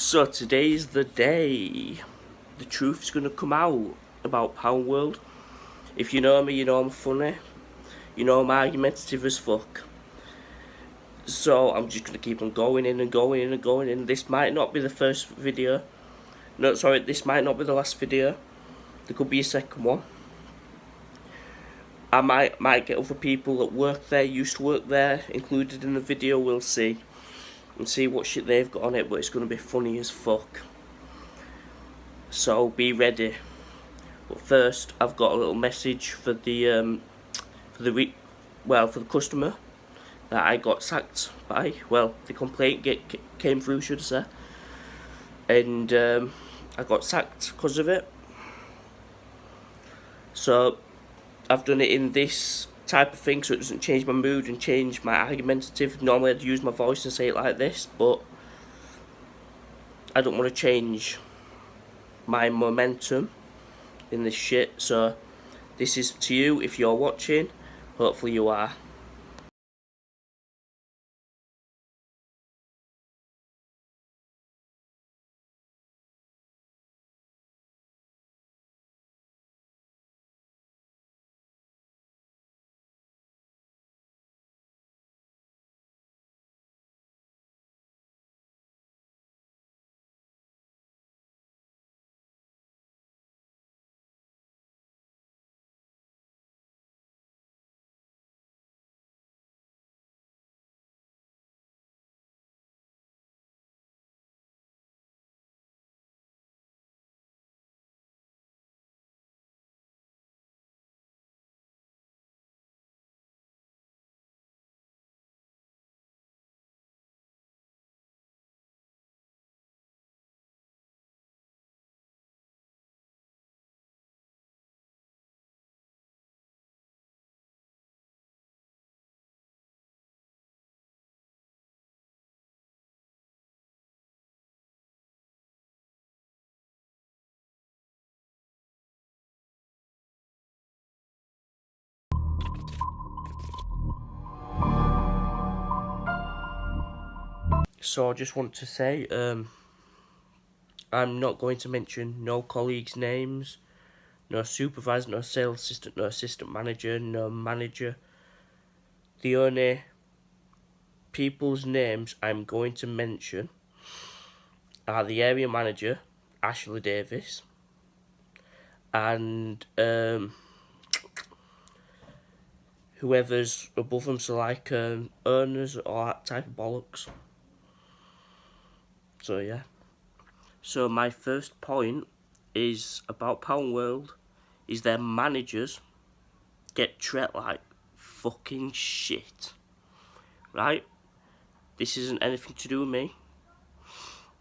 So today's the day. The truth's gonna come out about Poundworld. If you know me, you know I'm funny. You know I'm argumentative as fuck. So I'm just gonna keep on going in and going in and going in. This might not be the first video. No, sorry, this might not be the last video. There could be a second one. I might get other people that work there, used to work there, included in the video. We'll see. And see what shit they've got on it, but it's gonna be funny as fuck. So be ready. But first, I've got a little message for the customer that I got sacked by. Well, the complaint came through, should I say? And I got sacked because of it. So I've done it in this type of thing, so it doesn't change my mood and change my argumentative. Normally, I'd use my voice and say it like this, but I don't want to change my momentum in this shit. So this is to you if you're watching. Hopefully you are. So I just want to say, I'm not going to mention no colleagues' names, no supervisor, no sales assistant, no assistant manager, no manager. The only people's names I'm going to mention are the area manager, Ashley Davis, and whoever's above them, so like owners or that type of bollocks. So yeah. So my first point is about Poundworld, is their managers get treated like fucking shit. Right? This isn't anything to do with me.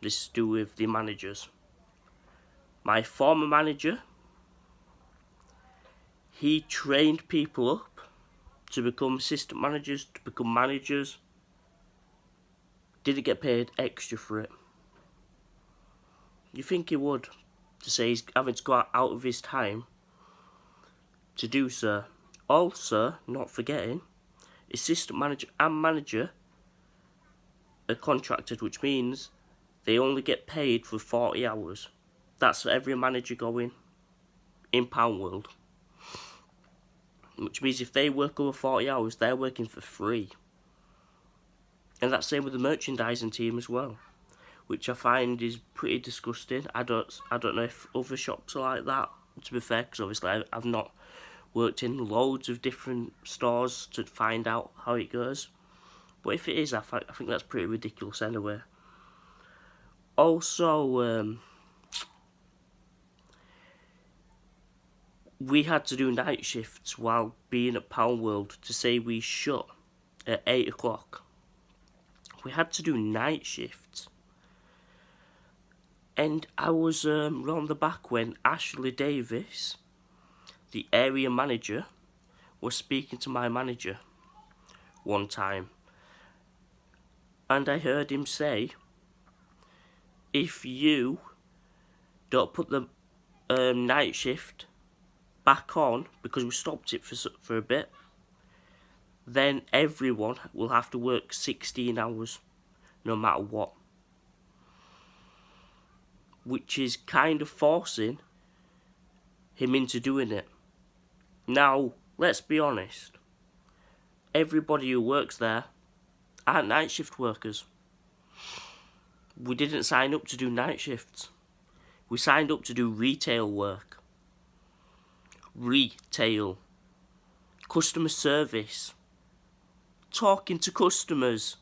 This is to do with the managers. My former manager, he trained people up to become assistant managers, to become managers. Didn't get paid extra for it. You think he would, to say he's having to go out of his time to do so. Also, not forgetting, assistant manager and manager are contracted, which means they only get paid for 40 hours. That's for every manager going in Poundworld. Which means if they work over 40 hours, they're working for free. And that's the same with the merchandising team as well, which I find is pretty disgusting. I don't know if other shops are like that, to be fair, because obviously I've not worked in loads of different stores to find out how it goes. But if it is, I think that's pretty ridiculous anyway. Also, we had to do night shifts while being at Poundworld. To say we shut at 8 o'clock. We had to do night shifts. And I was round the back when Ashley Davis, the area manager, was speaking to my manager one time. And I heard him say, if you don't put the night shift back on, because we stopped it for a bit, then everyone will have to work 16 hours, no matter what. which is kind of forcing him into doing it. Now, let's be honest. Everybody who works there aren't night shift workers. We didn't sign up to do night shifts. We signed up to do retail work. Retail. Customer service. Talking to customers.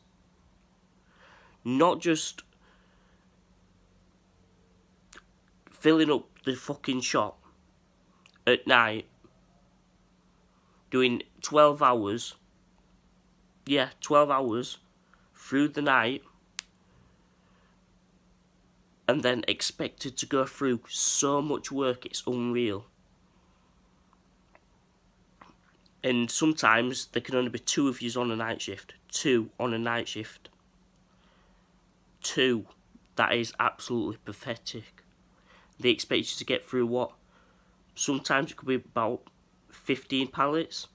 Not just filling up the fucking shop at night. Doing 12 hours. Yeah, 12 hours through the night. And then expected to go through so much work, it's unreal. And sometimes there can only be 2 of you on a night shift. 2 on a night shift. 2. That is absolutely pathetic. They expect you to get through what? Sometimes it could be about 15 pallets.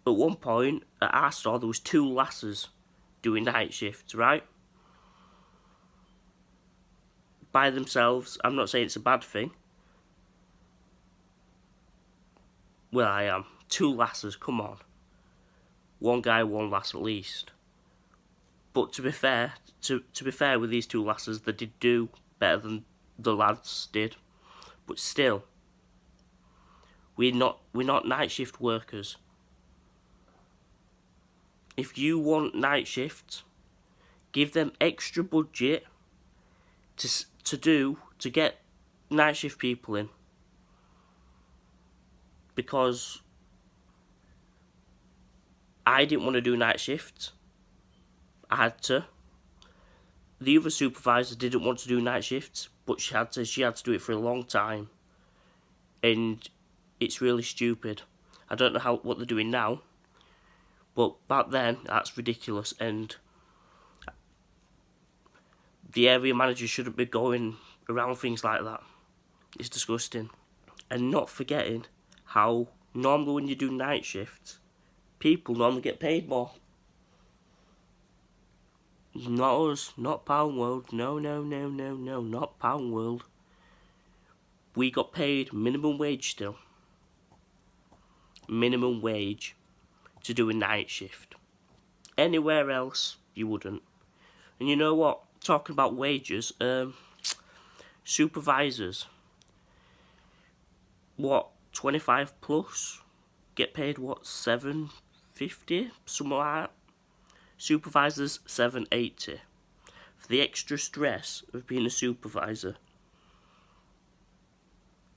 At one point, at our store, there was 2 lasses doing night shifts, right? By themselves. I'm not saying it's a bad thing. Well, I am. 2 lasses, come on. 1 guy, 1 lass at least. But to be fair with these 2 lasses, they did do better than the lads did. But still, we're not night shift workers. If you want night shifts, give them extra budget to get night shift people in. Because I didn't want to do night shifts. I had to. The other supervisor didn't want to do night shifts, but she had to do it for a long time. And it's really stupid. I don't know what they're doing now, but back then that's ridiculous. And the area manager shouldn't be going around things like that. It's disgusting. And not forgetting how normally when you do night shifts, people normally get paid more. Not us, not Poundworld. No, not Poundworld. We got paid minimum wage still. Minimum wage to do a night shift. Anywhere else, you wouldn't. And you know what? Talking about wages, supervisors, what, 25 plus, get paid what, $7.50, something like that. Supervisors, $7.80. For the extra stress of being a supervisor.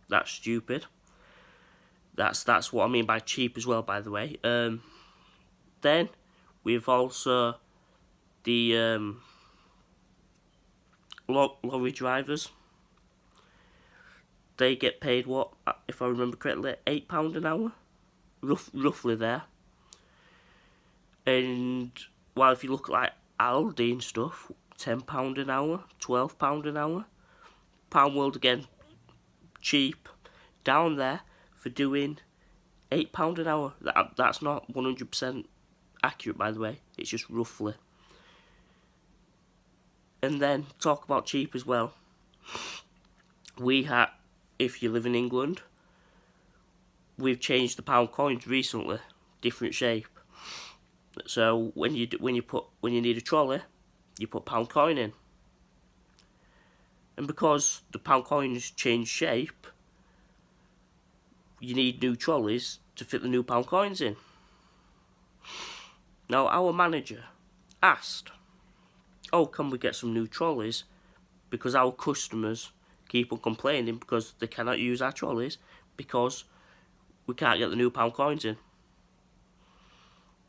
That's stupid. That's what I mean by cheap as well, by the way. Then we've also the lorry drivers. They get paid what, if I remember correctly, £8 an hour, roughly there. And while if you look at like Aldi and stuff, £10 an hour, £12 an hour. Poundworld again, cheap, down there for doing £8 an hour. That's not 100% accurate, by the way. It's just roughly. And then talk about cheap as well. We had, if you live in England, we've changed the pound coins recently, different shape. So when you need a trolley, you put pound coin in. And because the pound coins change shape, you need new trolleys to fit the new pound coins in. Now our manager asked, "Oh, can we get some new trolleys? Because our customers keep on complaining because they cannot use our trolleys because we can't get the new pound coins in."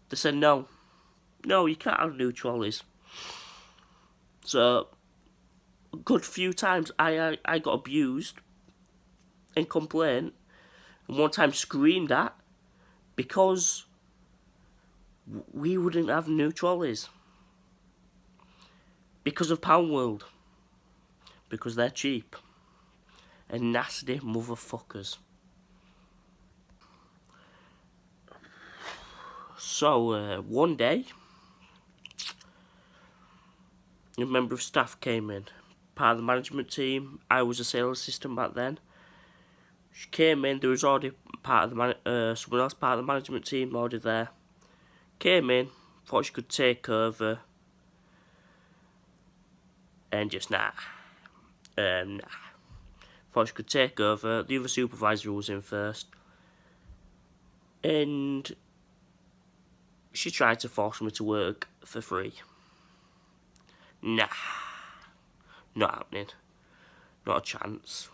They said no, you can't have new trolleys. So a good few times I got abused and complained, and one time screamed at because we wouldn't have new trolleys. Because of Poundworld. Because they're cheap. And nasty motherfuckers. So, one day, a member of staff came in. part of the management team. I was a sales assistant back then. She came in, there was already part of the someone else part of the management team already there. Came in, thought she could take over, and just nah. Thought she could take over. The other supervisor was in first, and she tried to force me to work for free. Nah, not happening. Not a chance.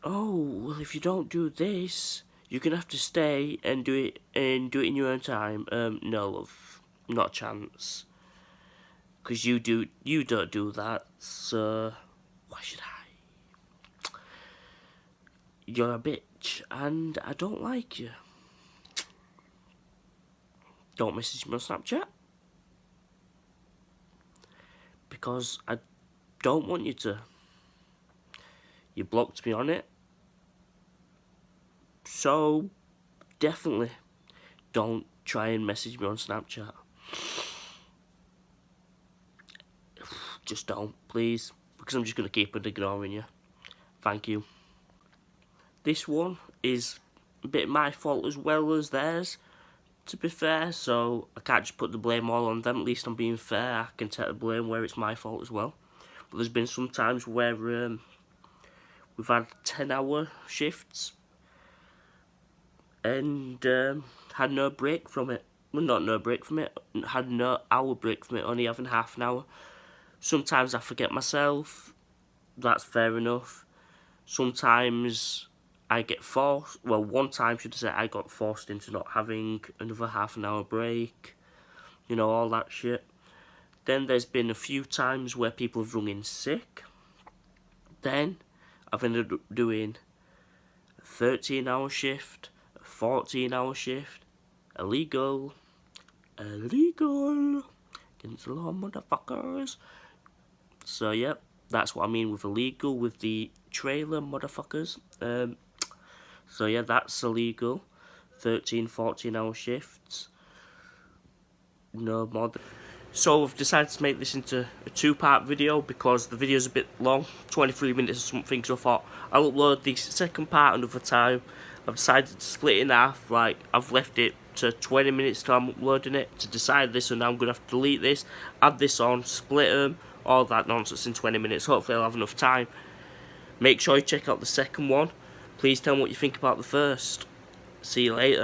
Oh, well, if you don't do this, you're gonna have to stay and do it in your own time. No, love, not a chance. Because you don't do that, so why should I? You're a bitch, and I don't like you. Don't message me on Snapchat, because I don't want you to. You blocked me on it, so definitely don't try and message me on Snapchat. Just don't, please, because I'm just going to keep on ignoring you. Thank you. This one is a bit my fault as well as theirs, to be fair, so I can't just put the blame all on them. At least I'm being fair. I can take the blame where it's my fault as well. But there's been some times where we've had 10-hour shifts and had no break from it. Well, not no break from it, had no hour break from it, only having half an hour. Sometimes I forget myself, that's fair enough. Sometimes I get forced, well, one time should I say, I got forced into not having another half an hour break, you know, all that shit. Then there's been a few times where people have rung in sick. Then I've ended up doing a 13-hour shift, a 14-hour shift, illegal, against the law, motherfuckers. So, yep, that's what I mean with illegal, with the trailer, motherfuckers. So, yeah, that's illegal. 13, 14-hour shifts. No more than... So, I've decided to make this into a 2-part video because the video's a bit long, 23 minutes or something, so I thought I'll upload the second part another time. I've decided to split it in half, like, I've left it to 20 minutes till I'm uploading it to decide this, and now I'm going to have to delete this, add this on, split them, all that nonsense in 20 minutes. Hopefully I'll have enough time. Make sure you check out the second one. Please tell me what you think about the first. See you later.